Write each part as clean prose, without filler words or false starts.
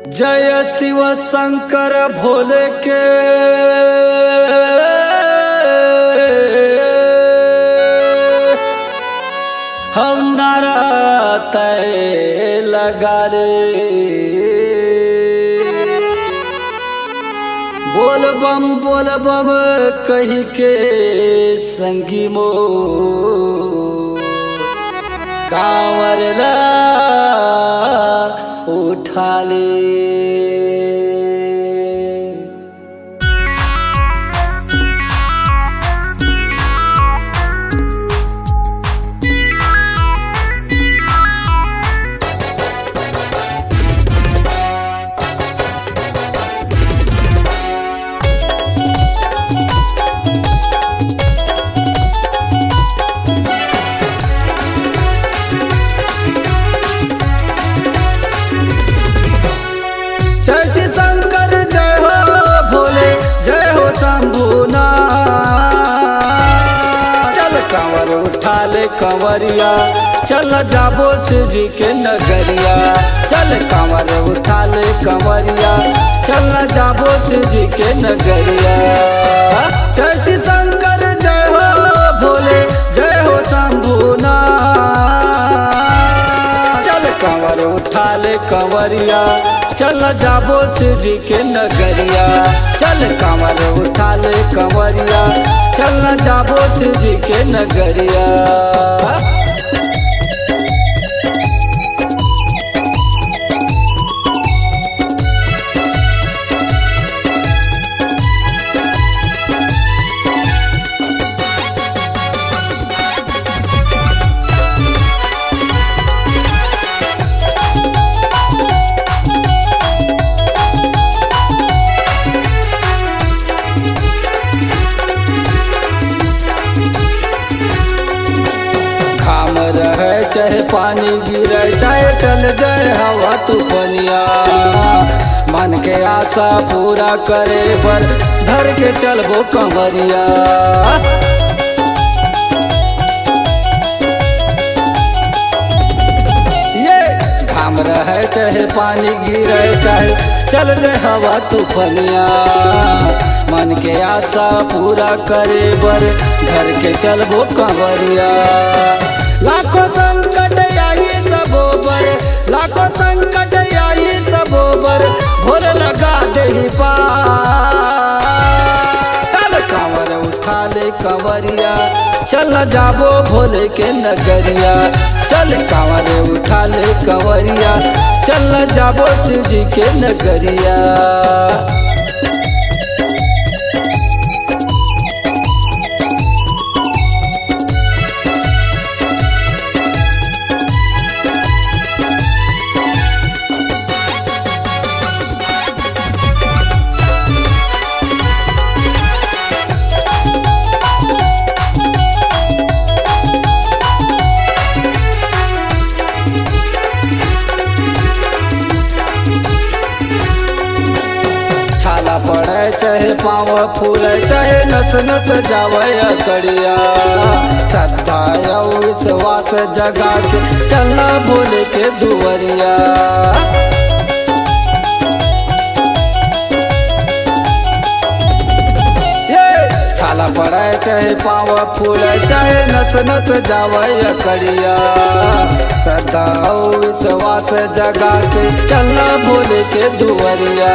जय शिव शंकर भोले के हम नारा तय लगा रे। बोल बम कही के संगी मो कांवर ला उठा ले। जय श्री शंकर जय हो भोले जय हो शंभुना। चल कंवर उठा ले कंवरिया चल जाबो शिव जी के नगरिया। चल कंवर उठा ले कंवरिया चल जाबो शिव जी के नगरिया। जय श्री शंकर जय हो भोले जय हो शंभुना। चल कंवर उठा ले कंवरिया चल जाबो शिव जी के नगरिया। चल कंवर उठा ले कंवरिया चल जाबो शिव जी के नगरिया। रहे चाहे पानी गिरे चाहे चल जाए हवा तूफानिया। मन के आशा पूरा करे पर धर के चलबो कंवरिया। ये घाम रहे चाहे पानी गिरे चाहे चल जाए हवा तूफानिया। मन के आशा पूरा करे बर घर के चलबो कंवरिया। लाखों संकट आई सबोबर लाखों संकट आई सबोबर भोले लगा दे पार। चल कंवर उठा ले कंवरिया चल जाबो भोले के नगरिया। चल कंवर उठा ले कंवरिया चल जाबो शिव जी के नगरिया। पड़े चाहे पाँव फूले चाहे नस नस जावे कड़िया। श्रद्धा और विश्वास जगा के चलना भोले के दुवरिया। छाला पड़े चाहे पाँव फूले चाहे नस नस जावे कड़िया। श्रद्धा और विश्वास जगा के चलना भोले के दुवरिया।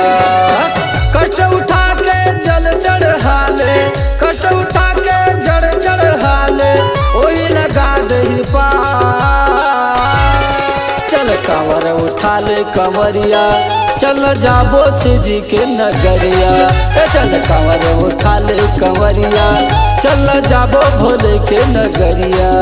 कष्ट उठा के जल चढ़ा ले कष्ट उठा के जड़ चढ़ा ले ओही लगा दे पार। चल कंवर उठा ले कंवरिया चल जाबो शिव जी के नगरिया। चल कंवर उठा ले कंवरिया चल जाबो भोले के नगरिया।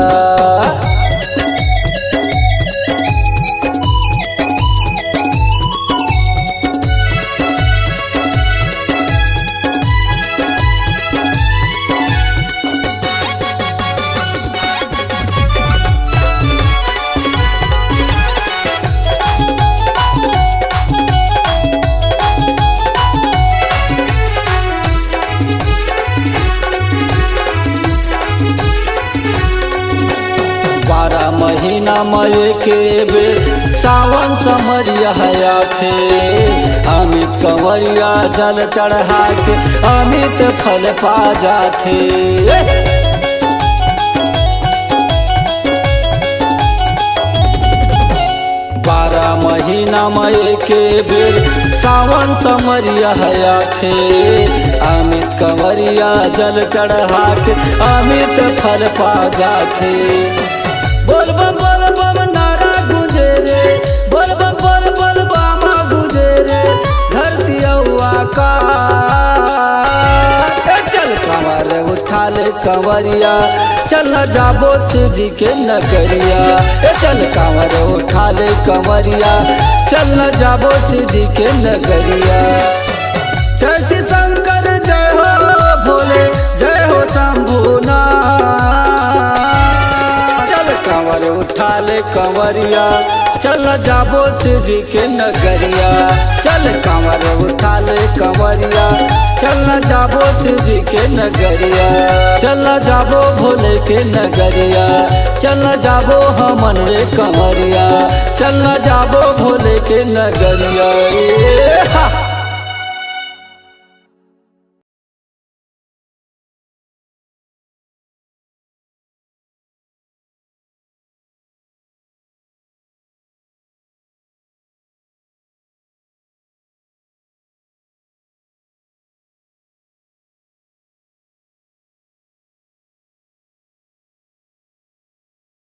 महीना मई के बेर सावन समरिया हया थे अमित कंवरिया जल चढ़ा के अमित फल पा जाते। 12 महीना में एक बेर सावन समरिया हया थे अमित कंवरिया जल चढ़ा के अमित फल पा जाते। बोल बम नारा गुंजे रे, बोल बम बामा गुंजे रे, धरती आकाश। चल कंवर उठा ले कंवरिया, चल जाबो शिव जी के नगरिया। चल कंवर उठा ले कंवरिया, चल जाबो शिव जी के नगरिया। जय श्री शंकर जय हो भोले, जय हो शंभुनाथ। चल कंवर उठा ले कंवरिया, चल जाबो शिव जी के नगरिया। चल कंवर उठा ले कंवरिया, चल जाबो शिव जी के नगरिया। चल जाबो भोले के नगरिया, चल जाबो हमन रे कंवरिया। चल जाबो भोले के नगरिया।